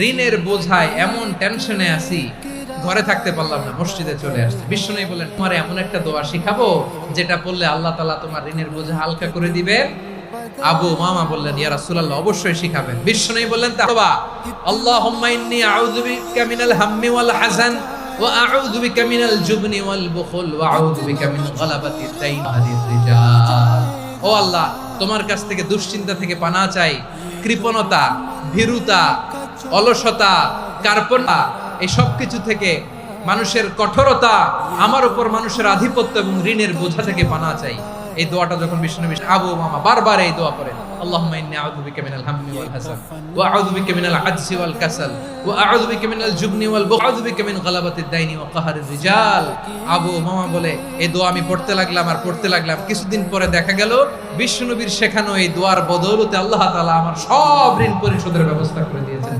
ঋণের বোঝায় এমন টেনশনে আছি, ঘরে থাকতে পারলাম না, মসজিদে চলে আসছি। বিশ্বনবী বললেন, তোমার এমন একটা দোয়া শিখাবো যেটা পড়লে আল্লাহ তাআলা তোমার ঋণের বোঝা হালকা করে দিবে। আবু মামা বললেন, ইয়া রাসূলুল্লাহ, অবশ্যই শিখাবেন। বিশ্বনবী বললেন, তাওবা, আল্লাহুম্মা ইন্নী আউযু বিকা মিনাল হাম্মি ওয়াল হাযান ওয়া আউযু বিকা মিনাল জুবনি ওয়াল বুখল ওয়া আউযু বিকা মিন গালাবাতিদ দাইন হাদির রিজাল। ও আল্লাহ, তোমার কাছ থেকে দুশ্চিন্তা থেকে পানাহ চাই, কৃপণতা, ভীরুতা, অলসতা, কার্পণ্যতা, এই সব কিছু থেকে, মানুষের কঠোরতা, আমার উপর মানুষের আধিপত্য এবং ঋণের বোঝা থেকে পানাহ চাই। এই দোয়াটা যখন বিশ্বনবী আবু মামা বারবার এই দোয়া করেন, আল্লাহুম্মা ইন্নী আউযু বিকা মিনাল হাম্মি ওয়াল হাযান ওয়া আউযু বিকা মিনাল আজজি ওয়াল কাসাল ওয়া আউযু বিকা মিনাল জুবনি ওয়াল বুখল ওয়া আউযু বিকা মিন গালাবাতিদ দাইনি ওয়া কাহরির রিজাল। আবু মামা বলে, এই দোয়া আমি পড়তে লাগলাম আর পড়তে লাগলাম। কিছুদিন পরে দেখা গেল বিশ্বনবীর শেখানো এই দোয়ার বদৌলতে আল্লাহ তাআলা আমার সব ঋণ পরিশোধের ব্যবস্থা করে দিয়েছেন।